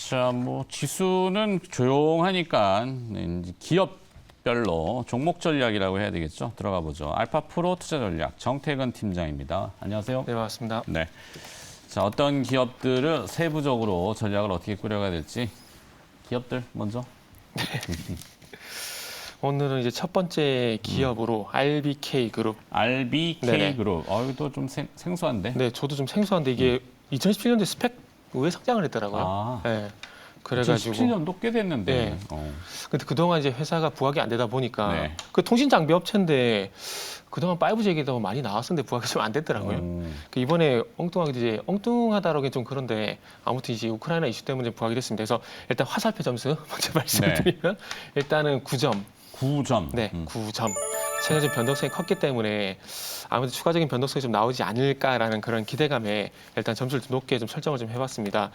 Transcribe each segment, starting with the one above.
자, 뭐 지수는 조용하니까 이제 기업별로 종목 전략이라고 해야 되겠죠. 들어가 보죠. 알파프로 투자 전략 정태근 팀장입니다. 안녕하세요. 네, 반갑습니다. 네. 자, 어떤 기업들을 세부적으로 전략을 어떻게 꾸려가야 될지 기업들 먼저. 오늘은 이제 첫 번째 기업으로 RBK 그룹. RBK 네네. 그룹. 이것도 좀 생소한데. 네, 저도 좀 생소한데 이게 2017년도에 스펙 왜 상장을 했더라고요. 아. 네. 그래가지고 2017년도 꽤 됐는데. 네. 근데 그동안 이제 회사가 부각이 안 되다 보니까 네. 그 통신 장비 업체인데 그동안 5G 얘기도 많이 나왔었는데 부각이 좀 안 됐더라고요. 그 이번에 엉뚱하다라고 좀 그런데 아무튼 이제 우크라이나 이슈 때문에 부각이 됐습니다. 그래서 일단 화살표 점수 먼저 말씀을 네. 드리면 일단은 9점. 9점. 네, 9점. 최근에 좀 변동성이 컸기 때문에 아무래도 추가적인 변동성이 좀 나오지 않을까라는 그런 기대감에 일단 점수를 좀 높게 좀 설정을 좀 해봤습니다.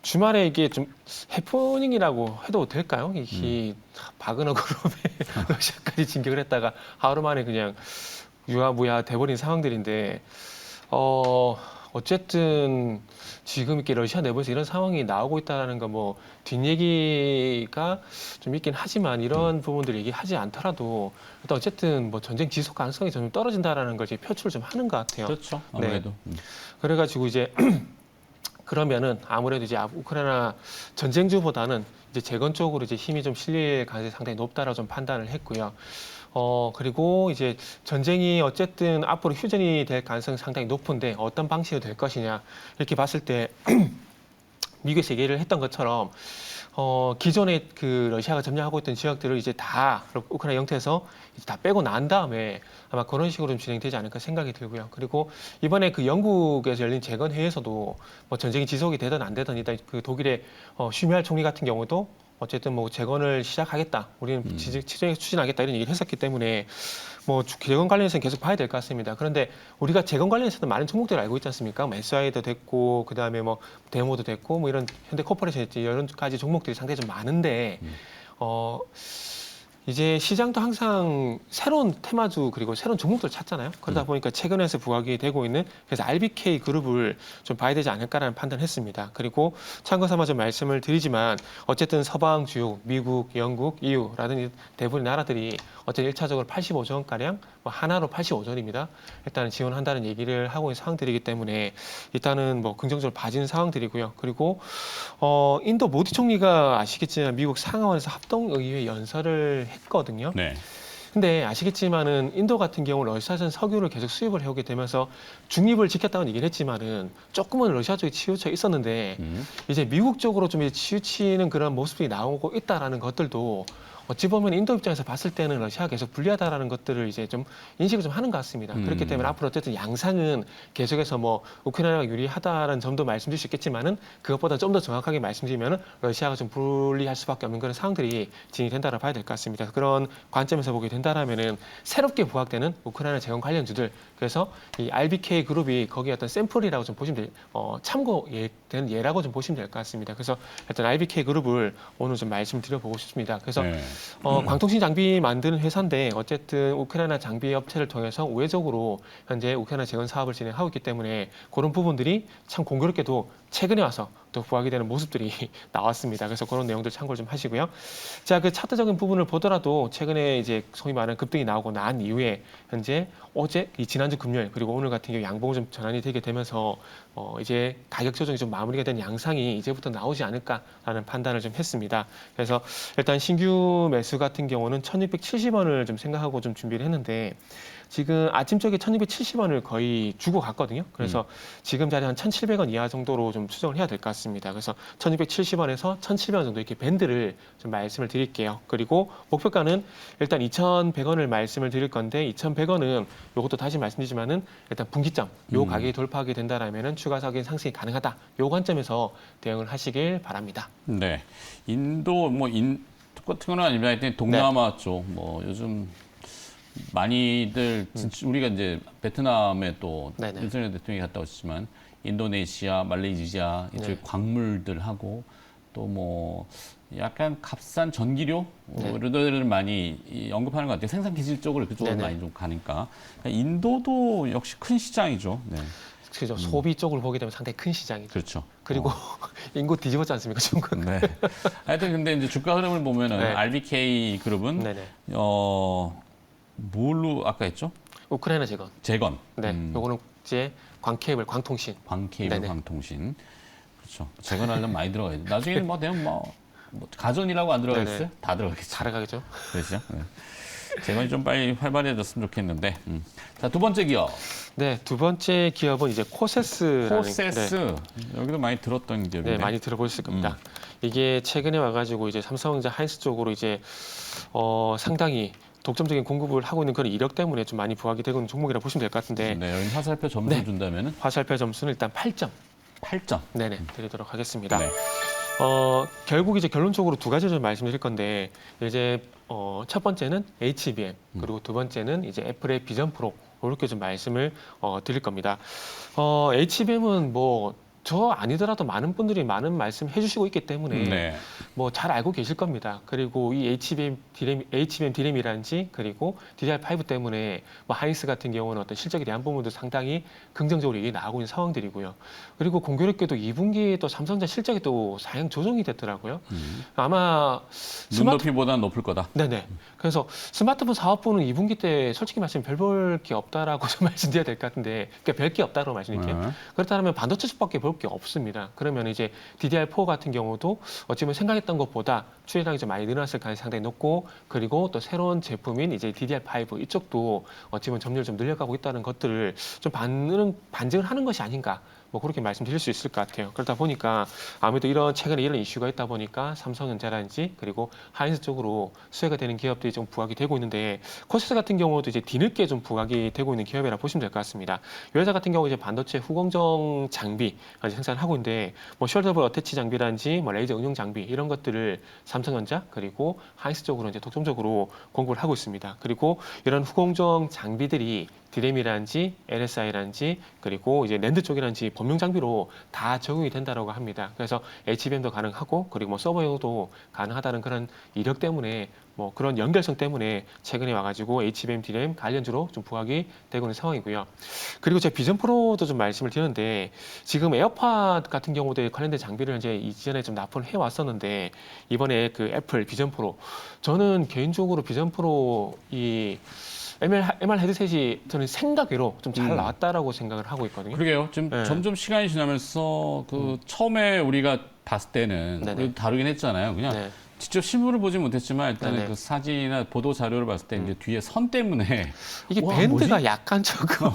주말에 이게 좀 해프닝이라고 해도 될까요? 이 바그너 그룹에 러시아까지 진격을 했다가 하루 만에 그냥 유야무야 돼버린 상황들인데 어쨌든 지금 이렇게 러시아 내부에서 이런 상황이 나오고 있다는 거 뭐 뒷얘기가 좀 있긴 하지만 이런 부분들 얘기하지 않더라도 일단 어쨌든 뭐 전쟁 지속 가능성이 좀 떨어진다라는 걸 이제 표출을 좀 하는 것 같아요. 그렇죠. 아무래도. 그래가지고 이제 그러면은 아무래도 이제 우크라이나 전쟁주보다는 이제 재건 쪽으로 이제 힘이 좀 실릴 가능성이 상당히 높다라고 좀 판단을 했고요. 그리고 이제 전쟁이 어쨌든 앞으로 휴전이 될 가능성이 상당히 높은데 어떤 방식으로 될 것이냐 이렇게 봤을 때 미국에서 얘기를 했던 것처럼 기존에 그 러시아가 점령하고 있던 지역들을 이제 다 우크라이나 영토에서 이제 다 빼고 난 다음에 아마 그런 식으로 좀 진행되지 않을까 생각이 들고요. 그리고 이번에 그 영국에서 열린 재건 회의에서도 뭐 전쟁이 지속이 되든 안 되든 일단 그 독일의 슈미할 총리 같은 경우도 어쨌든 뭐 재건을 시작하겠다, 우리는 추진하겠다 이런 얘기를 했었기 때문에 뭐 재건 관련해서는 계속 봐야 될 것 같습니다. 그런데 우리가 재건 관련해서도 많은 종목들을 알고 있지 않습니까? 뭐 SI도 됐고 그다음에 뭐 데모도 됐고 뭐 이런 현대 코퍼레이션 이런 가지 종목들이 상당히 좀 많은데 이제 시장도 항상 새로운 테마주 그리고 새로운 종목들을 찾잖아요. 그러다 보니까 최근에서 부각이 되고 있는 그래서 RBK 그룹을 좀 봐야 되지 않을까라는 판단을 했습니다. 그리고 참고 삼아 좀 말씀을 드리지만 어쨌든 서방 주요 미국, 영국, EU라든지 대부분의 나라들이 어쨌든 1차적으로 85조 원가량 뭐 하나로 85조원입니다. 일단은 지원한다는 얘기를 하고 있는 상황들이기 때문에 일단은 뭐 긍정적으로 봐지는 상황들이고요. 그리고 인도 모디 총리가 아시겠지만 미국 상하원에서 합동의회 연설을 했거든요. 네. 근데 아시겠지만은 인도 같은 경우 러시아산 석유를 계속 수입을 해오게 되면서 중립을 지켰다는 얘기를 했지만은 조금은 러시아 쪽에 치우쳐 있었는데 이제 미국 쪽으로 좀 치우치는 그런 모습이 나오고 있다라는 것들도 어찌 보면 인도 입장에서 봤을 때는 러시아가 계속 불리하다라는 것들을 이제 좀 인식을 좀 하는 것 같습니다. 그렇기 때문에 앞으로 어쨌든 양상은 계속해서 뭐 우크라이나가 유리하다는 점도 말씀드릴 수 있겠지만은 그것보다 좀 더 정확하게 말씀드리면은 러시아가 좀 불리할 수밖에 없는 그런 상황들이 진행이 된다고 봐야 될 것 같습니다. 그런 관점에서 보게 된다라면은 새롭게 부각되는 우크라이나 재건 관련주들 그래서 이 RBK 그룹이 거기에 어떤 샘플이라고 좀 보시면 참고된 예라고 좀 보시면 될 것 같습니다. 그래서 일단 RBK 그룹을 오늘 좀 말씀드려보고 싶습니다. 그래서 네. 광통신 장비 만드는 회사인데 어쨌든 우크라이나 장비 업체를 통해서 우회적으로 현재 우크라이나 재건 사업을 진행하고 있기 때문에 그런 부분들이 참 공교롭게도 최근에 와서 또 부각이 되는 모습들이 나왔습니다. 그래서 그런 내용들 참고를 좀 하시고요. 자, 그 차트적인 부분을 보더라도 최근에 이제 소위 말하는 급등이 나오고 난 이후에 현재 어제 지난주 금요일 그리고 오늘 같은 경우 양봉 좀 전환이 되게 되면서 이제 가격 조정이 좀 마무리가 된 양상이 이제부터 나오지 않을까라는 판단을 좀 했습니다. 그래서 일단 신규 매수 같은 경우는 1,670원을 좀 생각하고 좀 준비를 했는데 지금 아침 쪽에 1,270원을 거의 주고 갔거든요. 그래서 지금 자리 한 1,700원 이하 정도로 좀 추정을 해야 될 것 같습니다. 그래서 1,270원에서 1,700원 정도 이렇게 밴드를 좀 말씀을 드릴게요. 그리고 목표가는 일단 2,100원을 말씀을 드릴 건데 2,100원은 이것도 다시 말씀드리지만은 일단 분기점 요 가격이 돌파하게 된다라면은 추가적인 상승이 가능하다. 요 관점에서 대응을 하시길 바랍니다. 네. 인도 똑같은 건 아닙니다. 하여튼 동남아 쪽 뭐 요즘 많이들 우리가 이제 베트남에 또 네네. 윤석열 대통령이 갔다 오셨지만 인도네시아, 말레이시아 이쪽 광물들하고 또 뭐 약간 값싼 전기료 이런 데를 많이 언급하는 것 같아요. 생산 기질 쪽으로 그쪽으로 네네. 많이 좀 가니까. 그러니까 인도도 역시 큰 시장이죠. 네. 그죠. 소비 쪽을 보게 되면 상당히 큰 시장이죠. 그렇죠. 그리고 인구 뒤집었지 않습니까, 중국? 네. 하여튼 근데 이제 주가 흐름을 보면은 네. RBK 그룹은 네네. 뭘로 아까 했죠? 우크라이나 재건. 재건. 네. 요거는 이제 광케이블, 광통신. 광케이블, 네네. 광통신. 그렇죠. 재건하려면 많이 들어가야 돼. 나중에는 뭐 그냥 뭐 가전이라고 안 들어가겠어요? 네네. 다 들어가겠죠. 잘해가겠죠. 그렇죠. 네. 재건이 좀 빨리 활발해졌으면 좋겠는데. 자, 두 번째 기업. 네, 두 번째 기업은 이제 코세스라는. 코세스. 네, 여기도 많이 들었던 기업인데. 네, 많이 들어보셨을 겁니다. 이게 최근에 와가지고 이제 삼성전자 하이닉스 쪽으로 이제 상당히 독점적인 공급을 하고 있는 그런 이력 때문에 좀 많이 부각이 되고 있는 종목이라고 보시면 될 것 같은데 네, 여기 화살표 점수 네. 준다면은 화살표 점수는 일단 8점. 8점. 네네, 드리도록 하겠습니다. 네. 결국 이제 결론적으로 두 가지를 좀 말씀드릴 건데 이제 첫 번째는 HBM 그리고 두 번째는 이제 애플의 비전 프로 이렇게 좀 말씀을 드릴 겁니다. HBM은 뭐 저 아니더라도 많은 분들이 많은 말씀 해주시고 있기 때문에 네. 뭐 잘 알고 계실 겁니다. 그리고 이 HBM DRAM이라든지 그리고 DDR5 때문에 뭐 하이닉스 같은 경우는 어떤 실적에 대한 부분도 상당히 긍정적으로 얘기 나오고 있는 상황들이고요. 그리고 공교롭게도 2분기에 또 삼성전자 실적이 또 사양 조정이 됐더라고요. 아마 눈높이보다 높을 거다. 네네. 그래서 스마트폰 사업부는 2분기 때 솔직히 말씀 별 볼 게 없다라고 좀 말씀드려야 될 것 같은데, 그러니까 별 게 없다고 말씀드릴게요. 그렇다면 반도체 쪽밖에 볼 게 없습니다. 그러면 이제 DDR4 같은 경우도 어찌보면 생각했던 것보다 출하량이 좀 많이 늘어났을 가능성이 상당히 높고, 그리고 또 새로운 제품인 이제 DDR5 이쪽도 어찌보면 점유율 좀 늘려가고 있다는 것들을 좀 반증을 하는 것이 아닌가. 뭐 그렇게 말씀드릴 수 있을 것 같아요. 그러다 보니까 아무래도 최근에 이런 이슈가 있다 보니까 삼성전자라든지 그리고 하이닉스 쪽으로 수혜가 되는 기업들이 좀 부각이 되고 있는데, 코세스 같은 경우도 이제 뒤늦게 좀 부각이 되고 있는 기업이라 보시면 될 것 같습니다. 이 회사 같은 경우 이제 반도체 후공정 장비 생산을 하고 있는데, 뭐 숄더블 어태치 장비라든지 뭐 레이저 응용 장비 이런 것들을 삼성전자 그리고 하이닉스 쪽으로 이제 독점적으로 공급을 하고 있습니다. 그리고 이런 후공정 장비들이 DRAM이라든지 LSI라든지 그리고 이제 랜드 쪽이라든지 범용 장비로 다 적용이 된다라고 합니다. 그래서 HBM도 가능하고 그리고 뭐 서버용도 가능하다는 그런 이력 때문에 뭐 그런 연결성 때문에 최근에 와가지고 HBM, DRAM 관련주로 좀 부각이 되고 있는 상황이고요. 그리고 제가 비전 프로도 좀 말씀을 드렸는데, 지금 에어팟 같은 경우도 관련된 장비를 이제 이전에 좀 납품을 해왔었는데, 이번에 그 애플 비전 프로, 저는 개인적으로 비전 프로 이 MR 헤드셋이 저는 생각외로 좀 잘 나왔다라고 생각을 하고 있거든요. 그러게요. 지금 네. 점점 시간이 지나면서 그 처음에 우리가 봤을 때는 네네. 우리 다루긴 했잖아요. 그냥 네. 직접 실물을 보진 못했지만 일단은 네네. 그 사진이나 보도 자료를 봤을 때 이제 뒤에 선 때문에 이게 와, 밴드가 뭐지? 약간 조금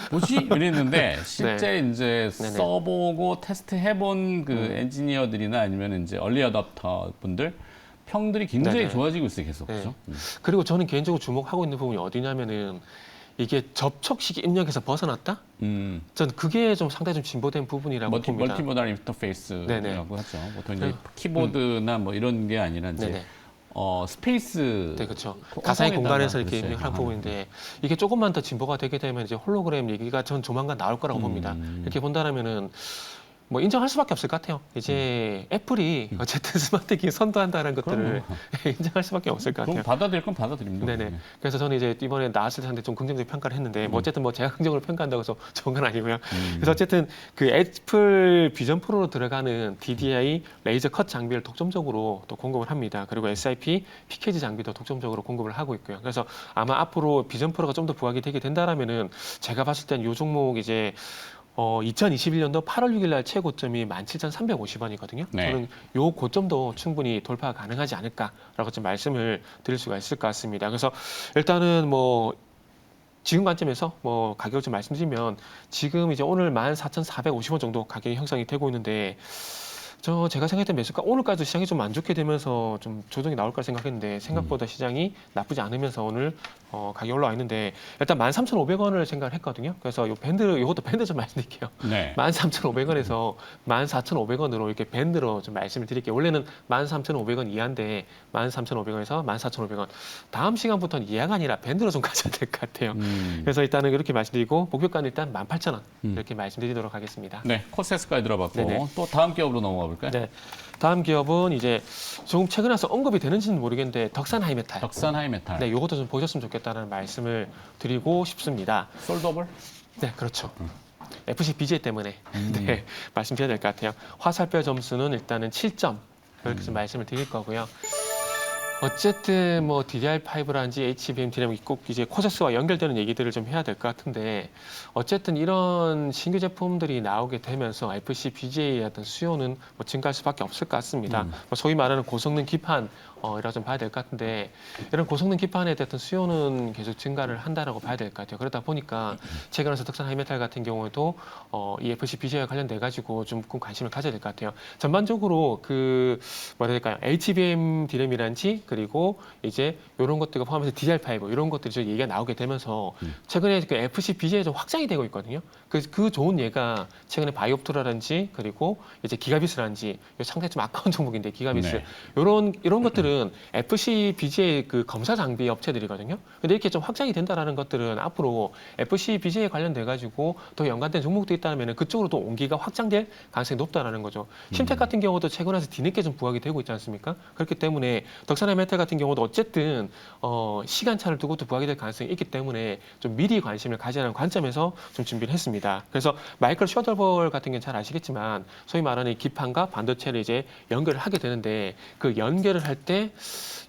뭐지? 이랬는데 실제 이제 네네. 써보고 테스트해본 그 엔지니어들이나 아니면 이제 얼리 어답터 분들 평들이 굉장히 네네. 좋아지고 있어요, 계속. 네. 그죠? 그리고 저는 개인적으로 주목하고 있는 부분이 어디냐면은, 이게 접촉식 입력에서 벗어났다? 저는 그게 좀 상당히 좀 진보된 부분이라고 봅니다. 멀티모달 인터페이스라고 네네. 하죠. 보통 이제 네. 키보드나 뭐 이런 게 아니라 이제 네네. 스페이스. 네, 그렇죠. 가상의 공간에서 이렇게 그렇죠. 입력하는 부분인데, 이게 조금만 더 진보가 되게 되면 이제 홀로그램 얘기가 전 조만간 나올 거라고 봅니다. 이렇게 본다면은 뭐 인정할 수밖에 없을 것 같아요. 이제 애플이 어쨌든 스마트키 선도한다는 것들을 인정할 수밖에 없을 것 그럼 같아요. 받아들일 건 받아들입니다. 네네. 그래서 저는 이제 이번에 나왔을 때 상당히 좀 긍정적인 평가를 했는데, 뭐 어쨌든 뭐 제가 긍정적으로 평가한다고 해서 좋은 건 아니고요. 그래서 어쨌든 그 애플 비전 프로로 들어가는 DDI 레이저 컷 장비를 독점적으로 또 공급을 합니다. 그리고 SIP PKG 장비도 독점적으로 공급을 하고 있고요. 그래서 아마 앞으로 비전 프로가 좀 더 부각이 되게 된다라면은, 제가 봤을 땐 이 종목 이제 2021년도 8월 6일 날 최고점이 17,350원이거든요. 네. 저는 요 고점도 충분히 돌파가 가능하지 않을까라고 좀 말씀을 드릴 수가 있을 것 같습니다. 그래서 일단은 뭐 지금 관점에서 뭐 가격을 좀 말씀드리면, 지금 이제 오늘 14,450원 정도 가격이 형성이 되고 있는데, 제가 생각했던 매수가 오늘까지도 시장이 좀 안 좋게 되면서 좀 조정이 나올 까 생각했는데, 생각보다 시장이 나쁘지 않으면서 오늘 가격이 올라와 있는데, 일단 13,500원을 생각을 했거든요. 그래서 이것도 밴드 좀 말씀드릴게요. 네. 13,500원에서 14,500원으로 이렇게 밴드로 좀 말씀을 드릴게요. 원래는 13,500원 이하인데 13,500원에서 14,500원. 다음 시간부터는 이하가 아니라 밴드로 좀 가져야 될 것 같아요. 그래서 일단은 이렇게 말씀드리고, 목표가는 일단 18,000원 이렇게 말씀드리도록 하겠습니다. 네, 코세스까지 들어봤고 네네. 또 다음 기업으로 넘어가 볼까요? 네. 다음 기업은 이제 조금 최근에 와서 언급이 되는지는 모르겠는데, 덕산 하이메탈. 덕산 하이메탈. 네, 요것도 좀 보셨으면 좋겠다는 말씀을 드리고 싶습니다. 솔더블? 네, 그렇죠. FC BJ 때문에 네, 말씀드려야 될 것 같아요. 화살표 점수는 일단은 7점 이렇게 좀 말씀을 드릴 거고요. 어쨌든 뭐 DDR5라든지 HBM DRAM 꼭 이제 코세스와 연결되는 얘기들을 좀 해야 될 것 같은데 어쨌든 이런 신규 제품들이 나오게 되면서 FC BGA의 어떤 수요는 뭐 증가할 수밖에 없을 것 같습니다. 뭐 소위 말하는 고성능 기판 이라 좀 봐야 될 것 같은데 이런 고성능 기판에 대한 수요는 계속 증가를 한다라고 봐야 될 것 같아요. 그러다 보니까 최근에 덕산 하이메탈 같은 경우에도 이 FC BGA와 관련돼 가지고 좀 관심을 가져야 될 것 같아요. 전반적으로 그 뭐라 해야 될까요? HBM DRAM이란지 그리고 이제 이런 것들과 포함해서 DDR5 이런 것들이 좀 얘기가 나오게 되면서 최근에 그 FC BGA가 좀 확장이 되고 있거든요. 그 좋은 예가 최근에 바이옵트라든지 그리고 이제 기가비스라든지 상당히 좀 아까운 종목인데 기가비스 네. 이런 것들은 FC BGA 그 검사 장비 업체들이거든요. 근데 이렇게 좀 확장이 된다라는 것들은 앞으로 FC BGA에 관련돼 가지고 더 연관된 종목도 있다면 그쪽으로도 온기가 확장될 가능성이 높다라는 거죠. 심텍 같은 경우도 최근 와서 뒤늦게 좀 부각이 되고 있지 않습니까? 그렇기 때문에 덕산하이메탈 같은 경우도 어쨌든 시간차를 두고도 부각이 될 가능성이 있기 때문에 좀 미리 관심을 가지라는 관점에서 좀 준비를 했습니다. 그래서 마이클 셔틀볼 같은 경우는 잘 아시겠지만 소위 말하는 이 기판과 반도체를 이제 연결을 하게 되는데 그 연결을 할 때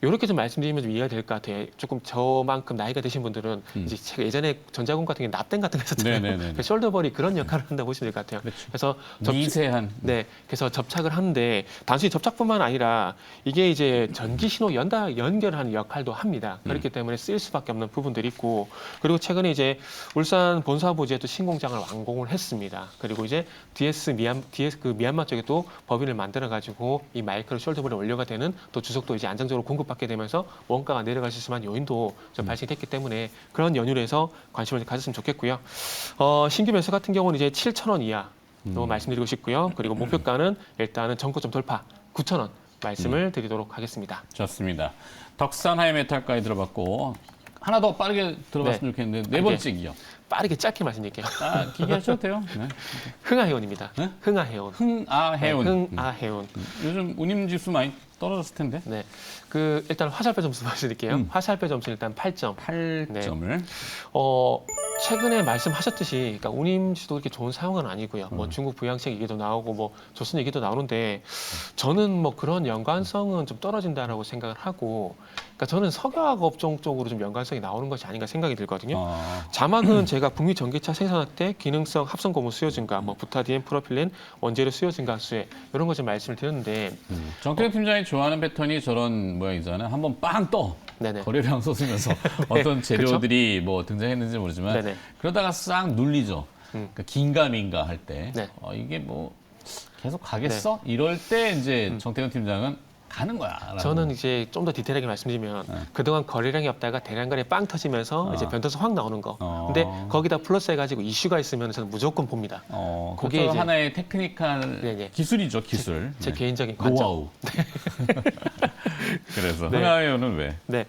이렇게 좀 말씀드리면 좀 이해가 될 것 같아요. 조금 저만큼 나이가 드신 분들은 이제 제가 예전에 전자공 같은 경우 납땜 같은 거 했었잖아요. 네네네. 그 숄더볼이 그런 역할을 한다고 보시면 될 것 같아요. 그렇죠. 그래서 미세한. 네, 그래서 접착을 하는데 단순히 접착뿐만 아니라 이게 이제 전기 신호 연결하는 역할도 합니다. 그렇기 때문에 쓰일 수밖에 없는 부분들이 있고 그리고 최근에 이제 울산 본사부지에 또 신공장을 완공을 했습니다. 그리고 이제 DS 그 미얀마 쪽에 또 법인을 만들어 가지고 이 마이크로 숄더볼이 원료가 되는 또 주석도 이제 안정적으로 공급받게 되면서 원가가 내려갈 수 있을 만한 요인도 좀 발생됐기 때문에 그런 연유로 해서 관심을 가졌으면 좋겠고요. 신규 매수 같은 경우는 이제 7,000원 이하 또 말씀드리고 싶고요. 그리고 목표가는 일단은 전고점 돌파 9,000원 말씀을 드리도록 하겠습니다. 좋습니다. 덕산 하이메탈까지 들어봤고 하나 더 빠르게 들어봤으면 좋겠는데 네 번째 기업. 빠르게 짧게 말씀드릴게요. 기계 하셔도 돼요. 네. 흥하해온입니다. 네? 흥하해온. 흥아해운. 네, 흥아해온. 요즘 운임 지수 많이 떨어졌을 텐데. 네. 일단 화살표 점수 말씀드릴게요. 화살표 점수 일단 8점. 8점을. 최근에 말씀하셨듯이, 그러니까 운임지도 그렇게 좋은 상황은 아니고요. 뭐 중국 부양책 얘기도 나오고, 뭐 조선 얘기도 나오는데, 저는 뭐 그런 연관성은 좀 떨어진다라고 생각을 하고, 그러니까 저는 석유화학 업종 쪽으로 좀 연관성이 나오는 것이 아닌가 생각이 들거든요. 자막은 제가 북미 전기차 생산할 때 기능성 합성 고무 수요 증가, 뭐 부타디엔, 프로필렌, 원재료 수요 증가 수혜 이런 거 좀 말씀을 드렸는데, 정태근 팀장이 좋아하는 패턴이 저런 모양이잖아요. 한번 빵 떠. 네네. 거래량 솟으면서 어떤 재료들이 뭐 등장했는지 모르지만 네네. 그러다가 싹 눌리죠. 그러니까 긴가민가 할 때 네. 이게 뭐 계속 가겠어? 이럴 때 이제 정태근 팀장은 가는 거야. 저는 이제 좀 더 디테일하게 말씀드리면 그동안 거래량이 없다가 대량거래 빵 터지면서 이제 변동성 확 나오는 거. 근데 거기다 플러스 해가지고 이슈가 있으면 저는 무조건 봅니다. 그게 그게 이제 하나의 테크니컬 네네. 기술이죠, 기술. 제 개인적인 관점. 노하우. 그래서 네. 흥하해온은 왜? 네.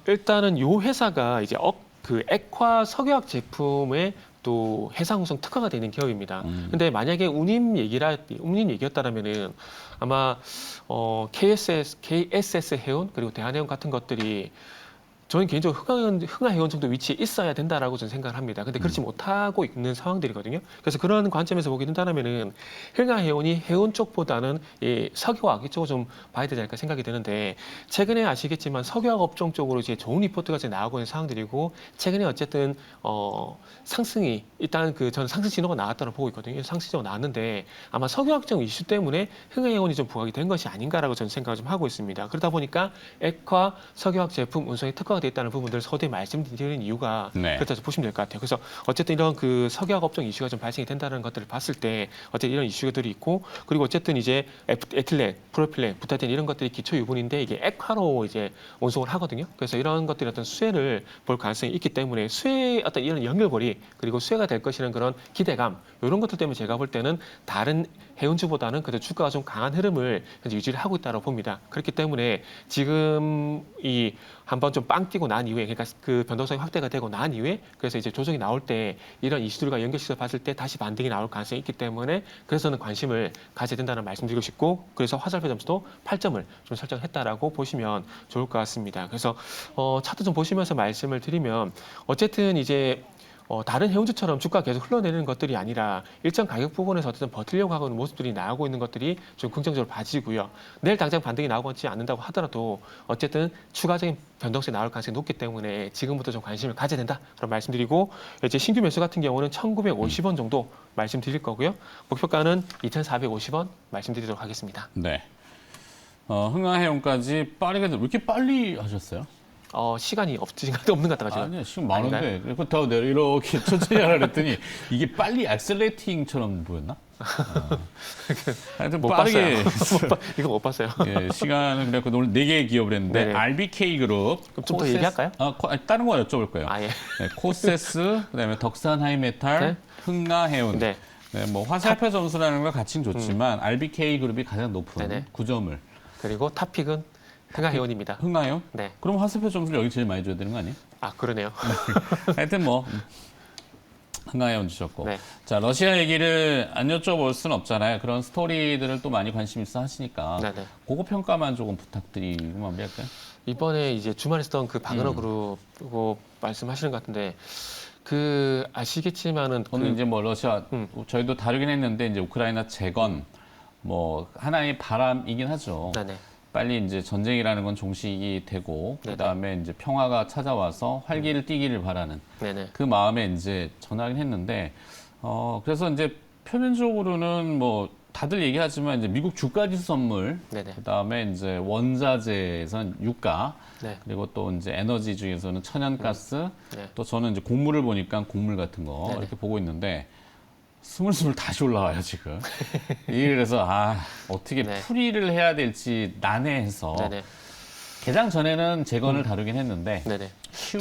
일단은 요 회사가 이제 그 액화 석유화학 제품의 또 해상우성 특화가 되는 기업입니다. 근데 만약에 운임 얘기였다라면은 아마 KSS 해운 그리고 대한해운 같은 것들이 저는 개인적으로 흥하해운 정도 위치에 있어야 된다라고 저는 생각을 합니다. 근데 그렇지 못하고 있는 상황들이거든요. 그래서 그런 관점에서 보게 된다면은 흥하해운이 해운 쪽보다는 이 석유화학 이쪽을 좀 봐야 되지 않을까 생각이 드는데 최근에 아시겠지만 석유화학 업종 쪽으로 이제 좋은 리포트가 이제 나오고 있는 상황들이고 최근에 어쨌든 상승이 일단 저는 상승 신호가 나왔다고 보고 있거든요. 상승 신호가 나왔는데 아마 석유화학적 이슈 때문에 흥하해운이 좀 부각이 된 것이 아닌가라고 저는 생각을 좀 하고 있습니다. 그러다 보니까 액화 석유화학 제품 운송에 특화가 되어 있다는 부분들을 서두에 말씀드리는 이유가 그렇다고 보시면 될 것 같아요. 그래서 어쨌든 이런 그 석유화학 업종 이슈가 좀 발생이 된다는 것들을 봤을 때 어쨌든 이런 이슈들이 있고 그리고 어쨌든 이제 에틸렌, 프로필렌, 부타디엔 이런 것들이 기초 유분인데 이게 액화로 이제 운송을 하거든요. 그래서 이런 것들이 어떤 수혜를 볼 가능성이 있기 때문에 수혜 어떤 이런 연결고리 그리고 수혜가 될 것이라는 그런 기대감 이런 것들 때문에 제가 볼 때는 다른 해운주보다는 그래도 주가가 좀 강한 흐름을 유지를 하고 있다고 봅니다. 그렇기 때문에 지금 이 한번 좀 빵 뛰고 난 이후에 그러니까 그 변동성이 확대가 되고 난 이후에 그래서 이제 조정이 나올 때 이런 이슈들과 연결시켜 봤을 때 다시 반등이 나올 가능성이 있기 때문에 그래서는 관심을 가져야 된다는 말씀드리고 싶고 그래서 화살표 점수도 8점을 좀 설정했다라고 보시면 좋을 것 같습니다. 그래서 차트 좀 보시면서 말씀을 드리면 어쨌든 이제 다른 해운주처럼 주가 계속 흘러내리는 것들이 아니라 일정 가격 부분에서 어쨌든 버티려고 하고 있는 모습들이 나오고 있는 것들이 좀 긍정적으로 봐지고요. 내일 당장 반등이 나오지 않는다고 하더라도 어쨌든 추가적인 변동성이 나올 가능성이 높기 때문에 지금부터 좀 관심을 가져야 된다. 그런 말씀드리고 이제 신규 매수 같은 경우는 1,950원 정도 말씀드릴 거고요. 목표가는 2,450원 말씀드리도록 하겠습니다. 네. 흥하해운까지 빠르게 왜 이렇게 빨리 하셨어요? 시간이 없는 것 같아가지고. 아니요, 지금 많은데 그리고 더 내려 이렇게 천천히 하라 그랬더니 이게 빨리 액셀레이팅처럼 보였나? 하여튼 못 빠르게 봤어요. 이거 못 봤어요. 예, 시간은 그래서 오늘 4개의 기업을 했는데 네네. RBK 그룹 그럼 좀 더 얘기할까요? 아니, 다른 거 여쭤볼 거예요. 아 예. 네, 코세스, 그다음에 덕산 하이메탈, 네. 흥나해운. 네. 네, 뭐 화살표 점수라는 걸 가칭 좋지만 RBK 그룹이 가장 높은 네네. 9점을. 그리고 탑픽은 흥하해운입니다. 흥나해운? 네. 그럼 화살표 점수를 여기 제일 많이 줘야 되는 거 아니에요? 아 그러네요. 하여튼 뭐 흥하해운 주셨고. 네. 자, 러시아 얘기를 안 여쭤볼 수는 없잖아요. 그런 스토리들을 또 많이 관심 있어 하시니까 네네. 그거 평가만 조금 부탁드리고 마무리할까요? 이번에 이제 주말에 했던 그 바그너 그룹 그거 말씀하시는 것 같은데 그 아시겠지만은 오늘 이제 뭐 러시아 저희도 다루긴 했는데 이제 우크라이나 재건 뭐 하나의 바람이긴 하죠. 네네. 빨리 이제 전쟁이라는 건 종식이 되고 네네. 그다음에 이제 평화가 찾아와서 활기를 띠기를 바라는 네네. 그 마음에 이제 전하긴 했는데 그래서 이제 표면적으로는 뭐 다들 얘기하지만 이제 미국 주가지수 선물 네네. 그다음에 이제 원자재에선 유가 네. 그리고 또 이제 에너지 중에서는 천연가스 네. 또 저는 이제 곡물을 보니까 곡물 같은 거 네네. 이렇게 보고 있는데 스물스물 다시 올라와요 지금. 이게 그래서 어떻게 네. 풀이를 해야 될지 난해해서 네네. 개장 전에는 재건을 다루긴 했는데 네네.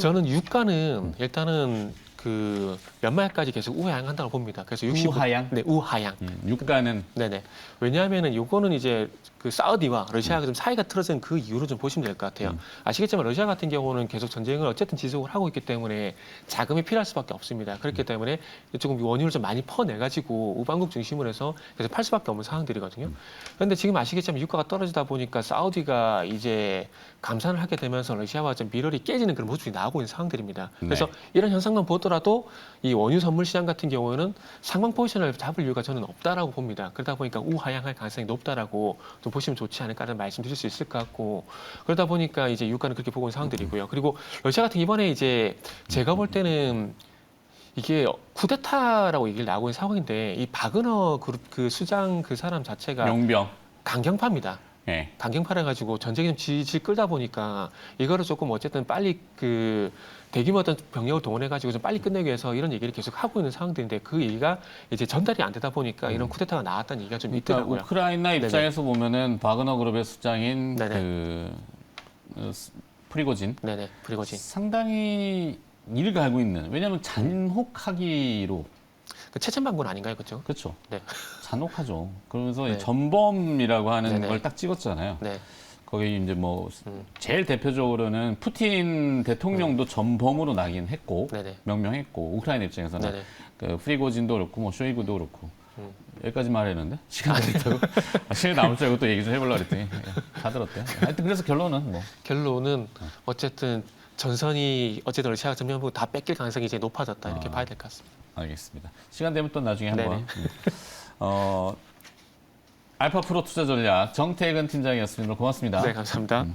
저는 유가는 일단은 그 연말까지 계속 우하향한다고 봅니다. 그래서 60 우하향? 네, 우하향. 유가는 네네. 왜냐하면은 요거는 이제 그 사우디와 러시아가 좀 사이가 틀어진 그 이유로 좀 보시면 될 것 같아요. 아시겠지만 러시아 같은 경우는 계속 전쟁을 어쨌든 지속을 하고 있기 때문에 자금이 필요할 수밖에 없습니다. 그렇기 때문에 조금 원유를 좀 많이 퍼내가지고 우방국 중심으로 해서 계속 팔 수밖에 없는 상황들이거든요. 그런데 지금 아시겠지만 유가가 떨어지다 보니까 사우디가 이제 감산을 하게 되면서 러시아와 좀 밀월이 깨지는 그런 모습이 나오고 있는 상황들입니다. 그래서 네. 이런 현상만 보더라도 이 원유 선물 시장 같은 경우는 상방 포지션을 잡을 이유가 저는 없다라고 봅니다. 그러다 보니까 우하향할 가능성이 높다라고 좀 보시면 좋지 않을까라는 말씀드릴 수 있을 것 같고 그러다 보니까 이제 유가는 그렇게 보고 있는 상황들이고요. 그리고 러시아 같은 이번에 이제 제가 볼 때는 이게 쿠데타라고 얘기를 나오고 있는 상황인데 이 바그너 그룹 그 수장 그 사람 자체가 용병. 강경파입니다. 네. 강경파를 가지고 전쟁이 좀 질질 끌다 보니까 이거를 조금 어쨌든 빨리 그 대규모 어떤 병력을 동원해 가지고 좀 빨리 끝내기 위해서 이런 얘기를 계속 하고 있는 상황들인데 그 얘기가 이제 전달이 안 되다 보니까 이런 쿠데타가 나왔다는 얘기가 좀 그러니까 있더라고요. 우크라이나 네네. 입장에서 보면은 바그너 그룹의 수장인 네네. 프리고진 네네, 프리고진. 상당히 이를 갈고 있는 왜냐하면 잔혹하기로 그 체천반군 아닌가요, 그렇죠? 그렇죠. 네. 잔혹하죠. 그러면서 이 네. 전범이라고 하는 네네. 걸 딱 찍었잖아요. 네, 거기 이제 뭐 제일 대표적으로는 푸틴 대통령도 전범으로 나긴 했고 네네. 명명했고 우크라이나 입장에서는 네네. 그 프리고진도 그렇고 뭐 쇼이구도 그렇고 여기까지 말했는데 시간 안 됐다고 시간 남을 줄 알고 또 얘기 좀 해보려고 그랬더니 다 들었대요. 하여튼 그래서 결론은 뭐 결론은 어쨌든 전선이 어쨌든 러시아가 점령하고 다 뺏길 가능성이 이제 높아졌다 이렇게 봐야 될 것 같습니다. 알겠습니다. 시간 되면 또 나중에 한번 네네. 알파 프로 투자 전략 정태근 팀장이었습니다. 고맙습니다. 네, 감사합니다.